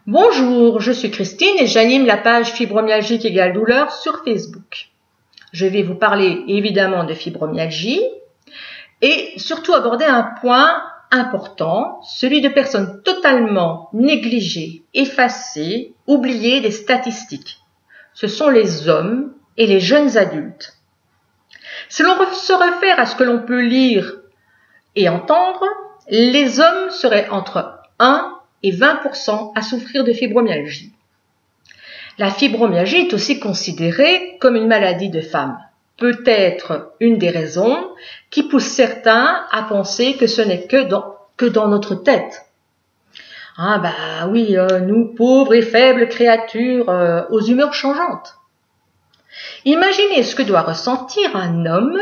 Bonjour, je suis Christine et j'anime la page Fibromyalgique égale douleur sur Facebook. Je vais vous parler évidemment de fibromyalgie et surtout aborder un point important, celui de personnes totalement négligées, effacées, oubliées des statistiques. Ce sont les hommes et les jeunes adultes. Si l'on se réfère à ce que l'on peut lire et entendre, les hommes seraient entre 1 et 20% à souffrir de fibromyalgie. La fibromyalgie est aussi considérée comme une maladie de femme. Peut-être une des raisons qui pousse certains à penser que ce n'est que dans notre tête. Ah bah oui, nous pauvres et faibles créatures aux humeurs changeantes. Imaginez ce que doit ressentir un homme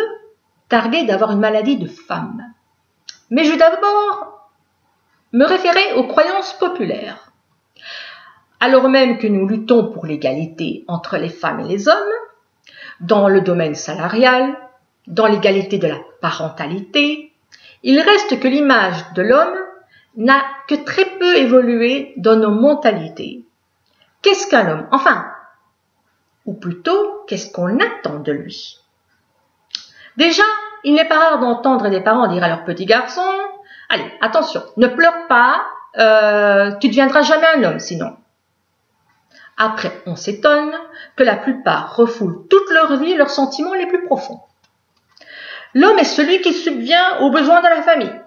targué d'avoir une maladie de femme. Mais je vais d'abord me référer aux croyances populaires. Alors même que nous luttons pour l'égalité entre les femmes et les hommes, dans le domaine salarial, dans l'égalité de la parentalité, il reste que l'image de l'homme n'a que très peu évolué dans nos mentalités. Qu'est-ce qu'un homme? Enfin, ou plutôt, qu'est-ce qu'on attend de lui? Déjà, il n'est pas rare d'entendre des parents dire à leur petit garçon « Allez, attention, ne pleure pas, tu ne deviendras jamais un homme sinon. » Après, on s'étonne que la plupart refoulent toute leur vie leurs sentiments les plus profonds. L'homme est celui qui subvient aux besoins de la famille.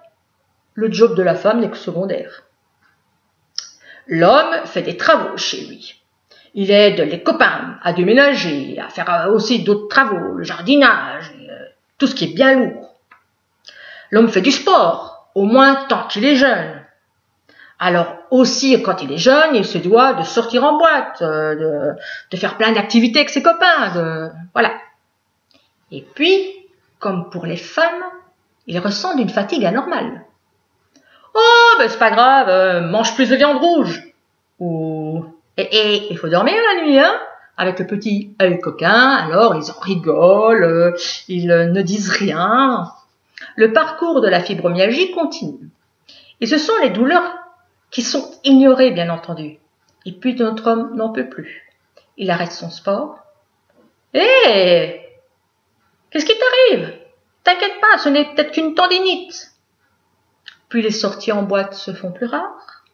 Le job de la femme n'est que secondaire. L'homme fait des travaux chez lui. Il aide les copains à déménager, à faire aussi d'autres travaux, le jardinage, tout ce qui est bien lourd. L'homme fait du sport, au moins tant qu'il est jeune. Alors aussi, quand il est jeune, il se doit de sortir en boîte, de faire plein d'activités avec ses copains, voilà. Et puis, comme pour les femmes, il ressent une fatigue anormale. Oh, ben c'est pas grave, mange plus de viande rouge. Ou, il faut dormir la nuit, hein, avec le petit œil coquin, alors ils en rigolent, ils ne disent rien. Le parcours de la fibromyalgie continue. Et ce sont les douleurs qui sont ignorées, bien entendu. Et puis notre homme n'en peut plus. Il arrête son sport. Hé, qu'est-ce qui t'arrive? T'inquiète pas, ce n'est peut-être qu'une tendinite. Puis les sorties en boîte se font plus rares.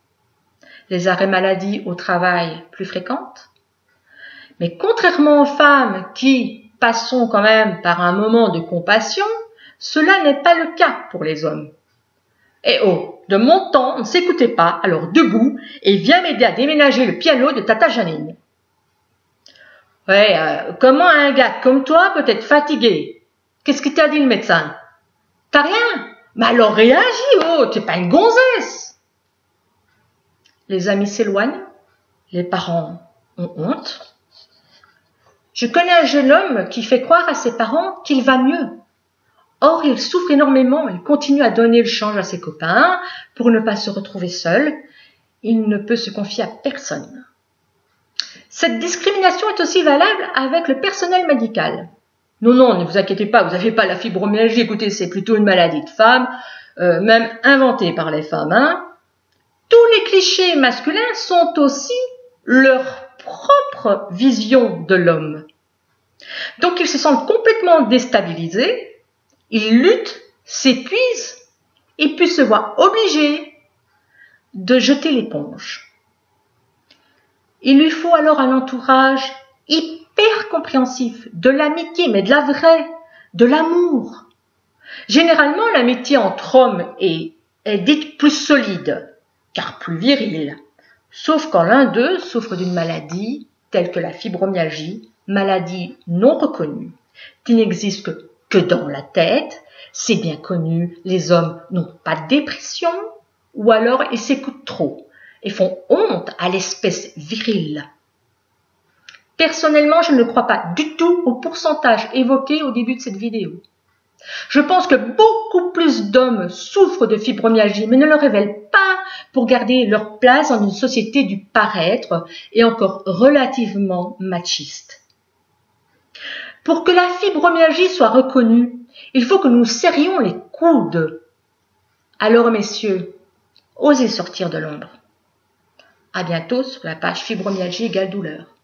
Les arrêts maladie au travail plus fréquentes. Mais contrairement aux femmes qui passons quand même par un moment de compassion, cela n'est pas le cas pour les hommes. Eh oh, de mon temps, on ne s'écoutait pas, alors debout et viens m'aider à déménager le piano de Tata Janine. Ouais, comment un gars comme toi peut être fatigué? Qu'est-ce que t'a dit le médecin? T'as rien? Mais alors réagis, oh, t'es pas une gonzesse. Les amis s'éloignent, les parents ont honte. Je connais un jeune homme qui fait croire à ses parents qu'il va mieux. Or, il souffre énormément, il continue à donner le change à ses copains pour ne pas se retrouver seul. Il ne peut se confier à personne. Cette discrimination est aussi valable avec le personnel médical. Non, ne vous inquiétez pas, vous n'avez pas la fibromyalgie, écoutez, c'est plutôt une maladie de femme, même inventée par les femmes. Hein. Tous les clichés masculins sont aussi leur propre vision de l'homme. Donc, ils se sentent complètement déstabilisés. Ils luttent, s'épuisent et puis se voient obligés de jeter l'éponge. Il lui faut alors un entourage hyper compréhensif, de l'amitié, mais de la vraie, de l'amour. Généralement, l'amitié entre hommes est dite plus solide, car plus virile, sauf quand l'un d'eux souffre d'une maladie telle que la fibromyalgie, maladie non reconnue, qui n'existe que dans la tête, c'est bien connu, les hommes n'ont pas de dépression, ou alors ils s'écoutent trop et font honte à l'espèce virile. Personnellement, je ne crois pas du tout au pourcentage évoqué au début de cette vidéo. Je pense que beaucoup plus d'hommes souffrent de fibromyalgie, mais ne le révèlent pas pour garder leur place dans une société du paraître et encore relativement machiste. Pour que la fibromyalgie soit reconnue, il faut que nous serrions les coudes. Alors, messieurs, Osez sortir de l'ombre. À bientôt sur la page fibromyalgie égale douleur.